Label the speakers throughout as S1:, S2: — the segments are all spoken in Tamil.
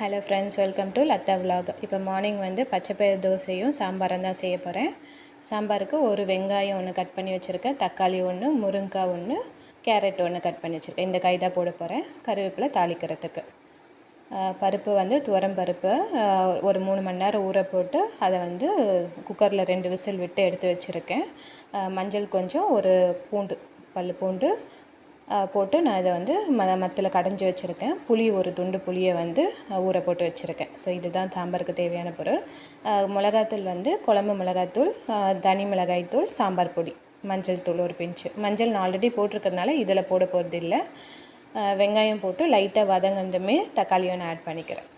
S1: Hello friends, welcome to Latha vlog. இப்போ மார்னிங் வந்து பச்சைப்பயிறு தோசையும் சாம்பாரும் தான் செய்ய போகிறேன். சாம்பாருக்கு ஒரு வெங்காயம் ஒன்று கட் பண்ணி வச்சுருக்கேன், தக்காளி ஒன்று, முருங்கைக்காய் ஒன்று, கேரட் ஒன்று கட் பண்ணி வச்சுருக்கேன். இந்த காய் தான் போட போகிறேன் கருவேப்பிலை தாளிக்கிறதுக்கு. பருப்பு வந்து துவரம் பருப்பு ஒரு 3 மணி நேரம் ஊற போட்டு அதை வந்து குக்கரில் 2 விசில் விட்டு எடுத்து வச்சுருக்கேன். மஞ்சள் கொஞ்சம், ஒரு பல் பூண்டு போட்டு நான் இதை வந்து மத்தில் கடைஞ்சி வச்சுருக்கேன். புளி ஒரு துண்டு புளியை வந்து ஊற போட்டு வச்சுருக்கேன். ஸோ இதுதான் சாம்பாருக்கு தேவையான பொருள். மிளகாத்தூள் வந்து குழம்பு மிளகாத்தூள், தனி மிளகாய்த்தூள், சாம்பார் பொடி, மஞ்சள் தூள் ஒரு பிஞ்சு. மஞ்சள் நான் ஆல்ரெடி போட்டிருக்கிறதுனால இதில் போட போகிறது இல்லை. வெங்காயம் போட்டு லைட்டாக வதங்கந்துமே தக்காளியை நான் ஆட் பண்ணிக்கிறேன்.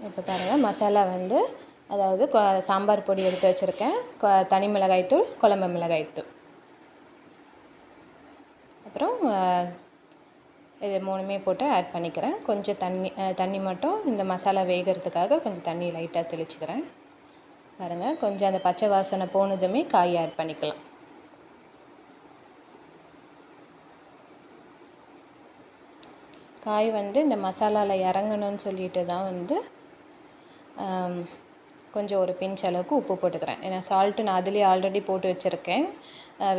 S1: இப்போ பாருங்கள், மசாலா வந்து அதாவது சாம்பார் பொடி எடுத்து வச்சுருக்கேன், தனி மிளகாய்த்தூள், குழம்பு மிளகாய்த்தூள், அப்புறம் இது 3மே போட்டு ஆட் பண்ணிக்கிறேன். கொஞ்சம் தண்ணி மட்டும் இந்த மசாலா வேகிறதுக்காக கொஞ்சம் தண்ணி லைட்டாக தெளிச்சுக்கிறேன். பாருங்கள், கொஞ்சம் அந்த பச்சை வாசனை போனதுமே காய் ஆட் பண்ணிக்கலாம். காய் வந்து இந்த மசாலாவில் இறங்கணும்னு சொல்லிட்டு தான் வந்து கொஞ்சம் ஒரு பிஞ்ச் அளவுக்கு உப்பு போட்டுக்கிறேன். ஏன்னா சால்ட்டு நான் அதுலேயே ஆல்ரெடி போட்டு வச்சுருக்கேன்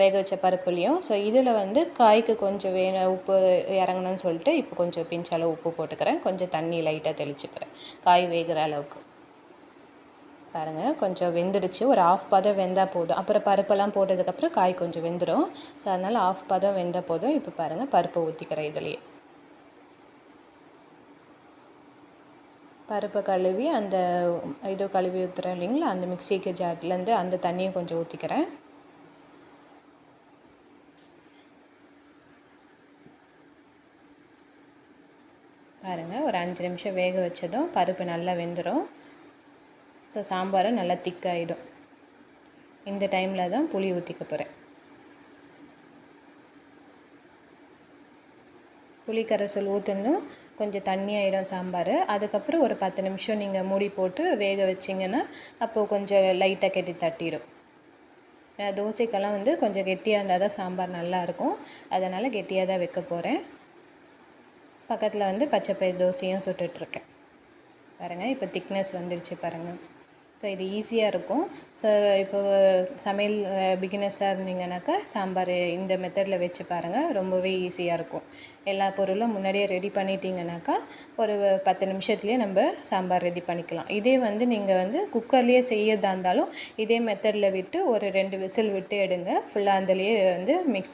S1: வேக வச்ச பருப்புலேயும். ஸோ இதில் வந்து காய்க்கு கொஞ்சம் உப்பு இறங்கணும்னு சொல்லிட்டு இப்போ கொஞ்சம் பிஞ்ச் அளவு உப்பு போட்டுக்கிறேன். கொஞ்சம் தண்ணி லைட்டாக தெளிச்சுக்கிறேன் காய் வேகிற அளவுக்கு. பாருங்கள், கொஞ்சம் வெந்துடுச்சு. ஒரு 1/2 பதம் வெந்தால் போதும். அப்புறம் பருப்பெல்லாம் போட்டதுக்கப்புறம் காய் கொஞ்சம் வெந்துடும். ஸோ அதனால் 1/2 பதம் வெந்தால் போதும். இப்போ பாருங்கள், பருப்பை ஊற்றிக்கிறேன். இதுலேயே பருப்பை கழுவி அந்த இது கழுவி ஊற்றுறேன் இல்லைங்களா, அந்த மிக்சிக்கு ஜார்லேருந்து அந்த தண்ணியும் கொஞ்சம் ஊற்றிக்கிறேன். பாருங்கள், ஒரு 5 நிமிஷம் வேக வச்சதும் பருப்பு நல்லா வெந்துடும். ஸோ சாம்பாரும் நல்லா திக்காகிடும். இந்த டைமில் தான் புளி ஊற்றிக்க போகிறேன். புளி கரைசல் ஊற்றணும், கொஞ்சம் தண்ணி ஆகிடும் சாம்பார். அதுக்கப்புறம் ஒரு 10 நிமிஷம் நீங்கள் மூடி போட்டு வேக வச்சிங்கன்னா அப்போது கொஞ்சம் லைட்டாக கெட்டி தட்டிடும். தோசைக்கெல்லாம் வந்து கொஞ்சம் கெட்டியாக இருந்தால் தான் சாம்பார் நல்லாயிருக்கும். அதனால் கெட்டியாக தான் வைக்க போகிறேன். பக்கத்தில் வந்து பச்சைப்பயிறு தோசையும் சுட்டுட்ருக்கேன். பாருங்கள், இப்போ திக்னஸ் வந்துடுச்சு பாருங்கள். ஸோ இது ஈஸியாக இருக்கும். ஸோ இப்போ சமையல் பிகினர்ஸாக இருந்தீங்கன்னாக்கா சாம்பார் இந்த மெத்தடில் வச்சு பாருங்கள், ரொம்பவே ஈஸியாக இருக்கும். எல்லா பொருளும் முன்னாடியே ரெடி பண்ணிட்டீங்கன்னாக்கா ஒரு 10 நிமிஷத்துலேயே நம்ம சாம்பார் ரெடி பண்ணிக்கலாம். இதே வந்து நீங்கள் வந்து குக்கர்லேயே செய்யறதா இருந்தாலும் இதே மெத்தடில் விட்டு ஒரு 2 விசில் விட்டு எடுங்க. ஃபுல்லாக அதுலேயே வந்து மிக்ஸ்